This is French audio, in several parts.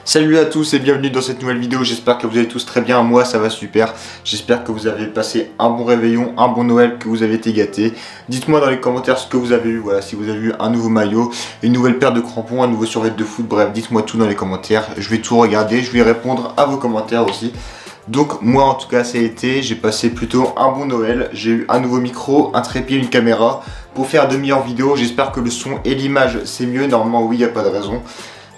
Salut à tous et bienvenue dans cette nouvelle vidéo, j'espère que vous allez tous très bien, moi ça va super. J'espère que vous avez passé un bon réveillon, un bon Noël, que vous avez été gâtés. Dites-moi dans les commentaires ce que vous avez eu, voilà, si vous avez eu un nouveau maillot, une nouvelle paire de crampons, un nouveau survêt de foot, bref, dites-moi tout dans les commentaires. Je vais tout regarder, je vais répondre à vos commentaires aussi. Donc moi en tout cas ça a été, j'ai passé plutôt un bon Noël, j'ai eu un nouveau micro, un trépied, une caméra pour faire de meilleures vidéos. J'espère que le son et l'image c'est mieux, normalement oui, il n'y a pas de raison.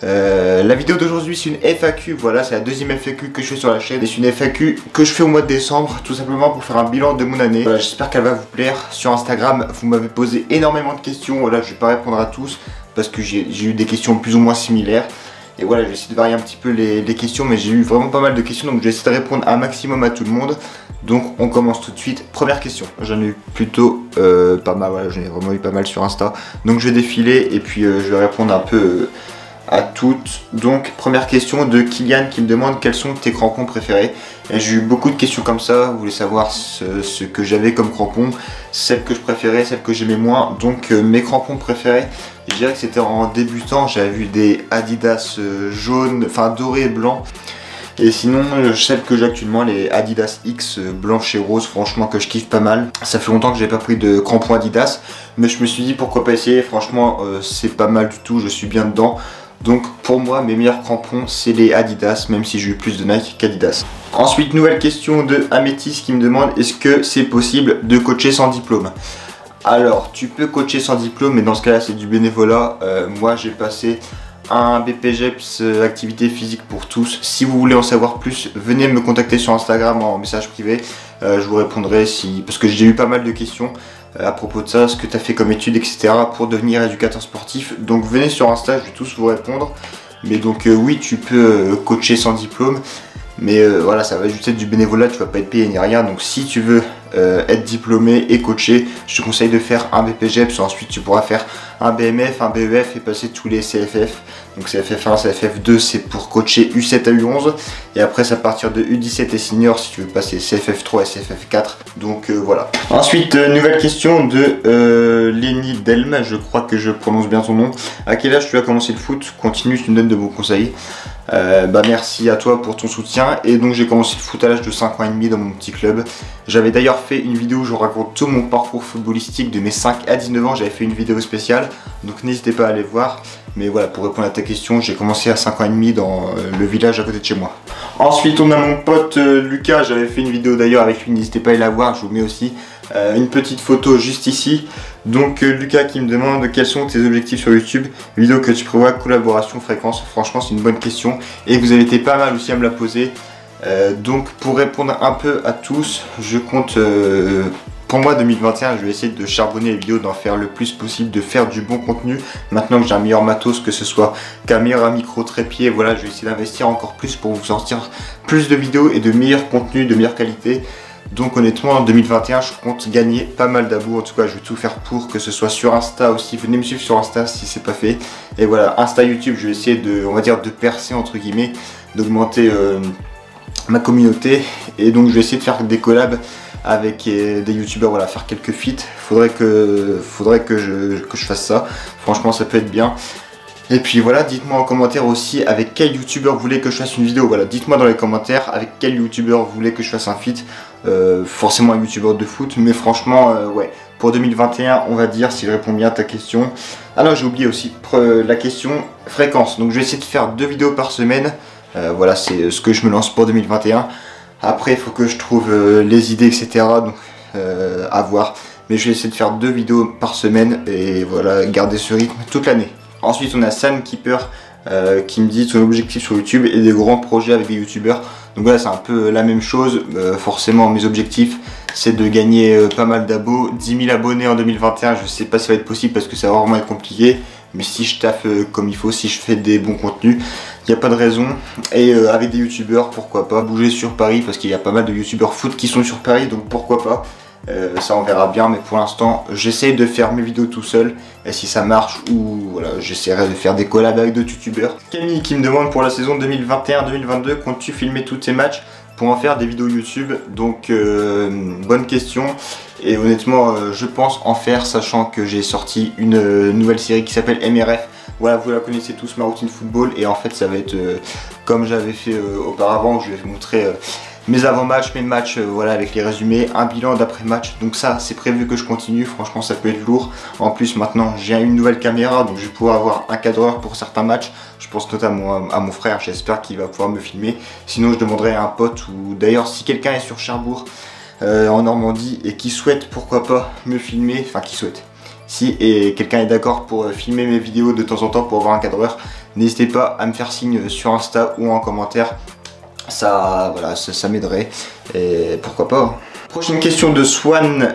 La vidéo d'aujourd'hui c'est une FAQ, voilà, c'est la deuxième FAQ que je fais sur la chaîne et c'est une FAQ que je fais au mois de décembre tout simplement pour faire un bilan de mon année. Voilà, j'espère qu'elle va vous plaire. Sur Instagram vous m'avez posé énormément de questions, voilà, je vais pas répondre à tous parce que j'ai eu des questions plus ou moins similaires. Et voilà, je vais essayer de varier un petit peu les questions, mais j'ai eu vraiment pas mal de questions, donc je vais essayer de répondre un maximum à tout le monde. Donc on commence tout de suite. Première question, j'en ai eu plutôt pas mal, voilà, j'en ai vraiment eu pas mal sur Insta. Donc je vais défiler et puis je vais répondre un peu à toutes. Donc première question de Kylian qui me demande quels sont tes crampons préférés. Et j'ai eu beaucoup de questions comme ça, vous voulez savoir ce que j'avais comme crampons, celles que je préférais, celles que j'aimais moins. Donc mes crampons préférés, je dirais que c'était en débutant, j'avais vu des Adidas jaunes, enfin dorés et blancs. Et sinon, celles que j'ai actuellement, les Adidas X blanches et roses, franchement que je kiffe pas mal. Ça fait longtemps que j'ai pas pris de crampons Adidas, mais je me suis dit pourquoi pas essayer, franchement c'est pas mal du tout, je suis bien dedans. Donc pour moi mes meilleurs crampons c'est les Adidas, même si j'ai eu plus de Nike qu'Adidas. Ensuite nouvelle question de Amétis qui me demande est-ce que c'est possible de coacher sans diplôme. Alors tu peux coacher sans diplôme mais dans ce cas là c'est du bénévolat. Moi j'ai passé un BPGEPS activité physique pour tous. Si vous voulez en savoir plus venez me contacter sur Instagram en message privé. Je vous répondrai parce que j'ai eu pas mal de questions à propos de ça, ce que tu as fait comme études, etc. pour devenir éducateur sportif. Donc venez sur Insta, je vais tous vous répondre. Mais donc oui, tu peux coacher sans diplôme. Mais voilà, ça va juste être du bénévolat, tu vas pas être payé ni rien. Donc si tu veux être diplômé et coaché, je te conseille de faire un BPGEPS. Ensuite tu pourras faire un BMF, un BEF et passer tous les CFF. Donc CFF1, CFF2 c'est pour coacher U7 à U11. Et après c'est à partir de U17 et senior si tu veux passer CFF3 et CFF4. Donc voilà. Ensuite nouvelle question de Lenny Delme, je crois que je prononce bien son nom. À quel âge tu as commencé le foot? Continue, tu me donnes de bons conseils. Merci à toi pour ton soutien. Et donc j'ai commencé le foot à l'âge de 5 ans et demi dans mon petit club. J'avais d'ailleurs fait une vidéo où je raconte tout mon parcours footballistique de mes 5 à 19 ans. J'avais fait une vidéo spéciale, donc n'hésitez pas à aller voir. Mais voilà, pour répondre à ta question, j'ai commencé à 5 ans et demi dans le village à côté de chez moi. Ensuite on a mon pote Lucas, j'avais fait une vidéo d'ailleurs avec lui, n'hésitez pas à aller la voir, je vous mets aussi une petite photo juste ici. Donc Lucas qui me demande quels sont tes objectifs sur YouTube, vidéo que tu prévois, collaboration, fréquence. Franchement c'est une bonne question et vous avez été pas mal aussi à me la poser. Donc pour répondre un peu à tous, je compte pour moi 2021 je vais essayer de charbonner les vidéos, d'en faire le plus possible, de faire du bon contenu. Maintenant que j'ai un meilleur matos, que ce soit caméra, micro, trépied, voilà, je vais essayer d'investir encore plus pour vous sortir plus de vidéos et de meilleurs contenus, de meilleure qualité. Donc honnêtement en 2021 je compte gagner pas mal d'abos, en tout cas je vais tout faire pour, que ce soit sur Insta aussi, venez me suivre sur Insta si c'est pas fait. Et voilà, Insta, YouTube, je vais essayer de, on va dire, de percer entre guillemets, d'augmenter ma communauté. Et donc je vais essayer de faire des collabs avec des youtubeurs, voilà, faire quelques feats. Faudrait que je fasse ça, franchement ça peut être bien. Et puis voilà, dites-moi en commentaire aussi avec quel youtubeur vous voulez que je fasse une vidéo. Voilà, dites-moi dans les commentaires avec quel youtubeur vous voulez que je fasse un feat. Forcément un youtubeur de foot, mais franchement ouais, pour 2021 on va dire, si je réponds bien à ta question. Alors j'ai oublié aussi la question fréquence, donc je vais essayer de faire 2 vidéos par semaine. Voilà, c'est ce que je me lance pour 2021. Après il faut que je trouve les idées, etc. Donc à voir, mais je vais essayer de faire 2 vidéos par semaine et voilà, garder ce rythme toute l'année. Ensuite on a Sam Keeper qui me dit son objectif sur YouTube et des grands projets avec des youtubeurs. Donc voilà, c'est un peu la même chose. Forcément mes objectifs c'est de gagner pas mal d'abos, 10 000 abonnés en 2021. Je sais pas si ça va être possible parce que ça va vraiment être compliqué. Mais si je taffe comme il faut, si je fais des bons contenus, il n'y a pas de raison. Et avec des youtubeurs, pourquoi pas bouger sur Paris, parce qu'il y a pas mal de youtubeurs foot qui sont sur Paris, donc pourquoi pas. Ça on verra bien, mais pour l'instant j'essaie de faire mes vidéos tout seul. Et si ça marche, ou voilà, j'essaierai de faire des collabs avec d'autres youtubeurs. Camille qui me demande pour la saison 2021-2022, comptes-tu filmer tous tes matchs pour en faire des vidéos YouTube? Donc bonne question. Et honnêtement je pense en faire, sachant que j'ai sorti une nouvelle série qui s'appelle MRF Voilà, vous la connaissez tous, ma routine football, et en fait ça va être comme j'avais fait auparavant, où je vais vous montrer mes avant-matchs, mes matchs, voilà, avec les résumés, un bilan d'après-match. Donc ça, c'est prévu que je continue, franchement ça peut être lourd. En plus maintenant j'ai une nouvelle caméra, donc je vais pouvoir avoir un cadreur pour certains matchs. Je pense notamment à mon frère, j'espère qu'il va pouvoir me filmer. Sinon je demanderai à un pote, ou d'ailleurs si quelqu'un est sur Cherbourg, en Normandie, et qui souhaite pourquoi pas me filmer, enfin qui souhaite, si et quelqu'un est d'accord pour filmer mes vidéos de temps en temps pour avoir un cadreur, n'hésitez pas à me faire signe sur Insta ou en commentaire. Ça, voilà, ça m'aiderait, et pourquoi pas. Prochaine question de Swan,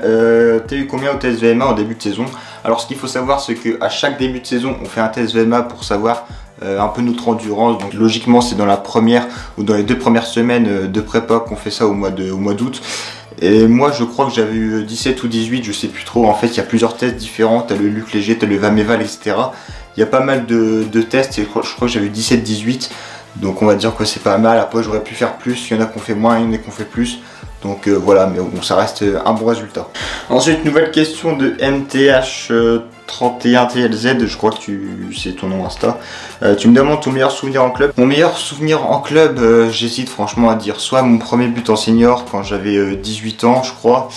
t'as eu combien au test VMA en début de saison? Alors ce qu'il faut savoir, c'est qu'à chaque début de saison on fait un test VMA pour savoir un peu notre endurance. Donc logiquement c'est dans la première ou dans les 2 premières semaines de prépa qu'on fait ça au mois d'août. Et moi je crois que j'avais eu 17 ou 18, je sais plus trop. En fait il y a plusieurs tests différents, t'as le Luc Léger, t'as le Vameval, etc. Il y a pas mal de tests, et je crois que j'avais eu 17-18. Donc on va dire que c'est pas mal. Après j'aurais pu faire plus, il y en a qu'on fait moins, il y en a qu'on fait plus. Donc voilà, mais bon, ça reste un bon résultat. Ensuite, nouvelle question de MTH31TLZ, je crois que c'est ton nom Insta. Tu me demandes ton meilleur souvenir en club. Mon meilleur souvenir en club, j'hésite franchement à dire soit mon premier but en senior quand j'avais 18 ans je crois,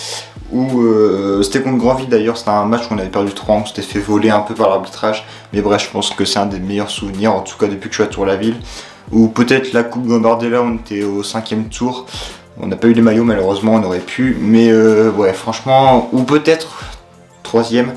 ou c'était contre Grandville d'ailleurs, c'était un match où on avait perdu 3, on s'était fait voler un peu par l'arbitrage. Mais bref, je pense que c'est un des meilleurs souvenirs, en tout cas depuis que je suis à Tour-la-Ville. Ou peut-être la Coupe Gambardella, on était au 5e tour. On n'a pas eu les maillots malheureusement, on aurait pu. Mais ouais, franchement, ou peut-être 3e.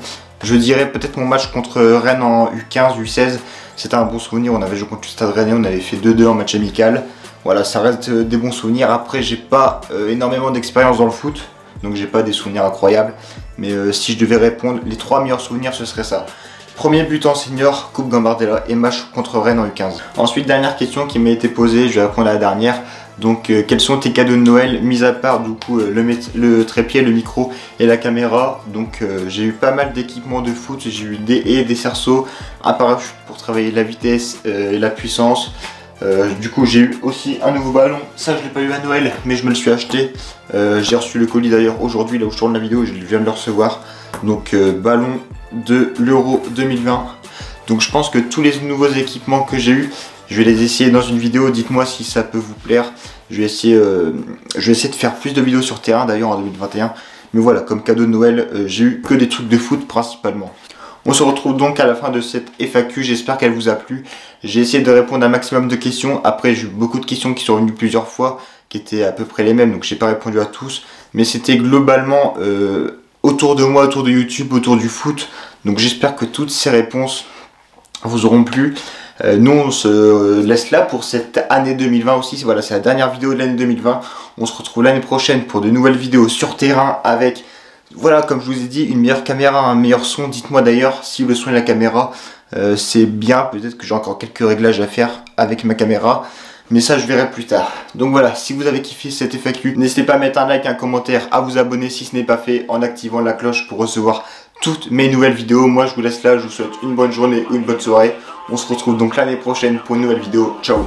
Je dirais peut-être mon match contre Rennes en U15, U16. C'était un bon souvenir, on avait joué contre le Stade Rennais, on avait fait 2-2 en match amical. Voilà, ça reste des bons souvenirs. Après, j'ai pas énormément d'expérience dans le foot, donc j'ai pas des souvenirs incroyables. Mais si je devais répondre, les 3 meilleurs souvenirs, ce serait ça. Premier but en senior, Coupe Gambardella, et match contre Rennes en U15. Ensuite, dernière question qui m'a été posée, je vais répondre à la dernière. Donc quels sont tes cadeaux de Noël, mis à part du coup le trépied, le micro et la caméra. Donc j'ai eu pas mal d'équipements de foot, j'ai eu des cerceaux, un parachute pour travailler la vitesse et la puissance. Du coup j'ai eu aussi un nouveau ballon, ça je l'ai pas eu à Noël mais je me le suis acheté. J'ai reçu le colis d'ailleurs aujourd'hui, là où je tourne la vidéo, je viens de le recevoir. Donc ballon de l'Euro 2020. Donc je pense que tous les nouveaux équipements que j'ai eu, je vais les essayer dans une vidéo, dites-moi si ça peut vous plaire. Je vais essayer de faire plus de vidéos sur terrain d'ailleurs en 2021. Mais voilà, comme cadeau de Noël, j'ai eu que des trucs de foot principalement. On se retrouve donc à la fin de cette FAQ, j'espère qu'elle vous a plu. J'ai essayé de répondre à un maximum de questions. Après j'ai eu beaucoup de questions qui sont revenues plusieurs fois, qui étaient à peu près les mêmes, donc j'ai pas répondu à tous. Mais c'était globalement autour de moi, autour de YouTube, autour du foot. Donc j'espère que toutes ces réponses vous auront plu. Nous on se laisse là pour cette année 2020 aussi, voilà, c'est la dernière vidéo de l'année 2020. On se retrouve l'année prochaine pour de nouvelles vidéos sur terrain avec, voilà, comme je vous ai dit, une meilleure caméra, un meilleur son. Dites-moi d'ailleurs si le son et la caméra c'est bien, peut-être que j'ai encore quelques réglages à faire avec ma caméra. Mais ça je verrai plus tard. Donc voilà, si vous avez kiffé cette FAQ, n'hésitez pas à mettre un like, un commentaire, à vous abonner si ce n'est pas fait, en activant la cloche pour recevoir toutes mes nouvelles vidéos. Moi je vous laisse là, je vous souhaite une bonne journée ou une bonne soirée. On se retrouve donc l'année prochaine pour une nouvelle vidéo. Ciao.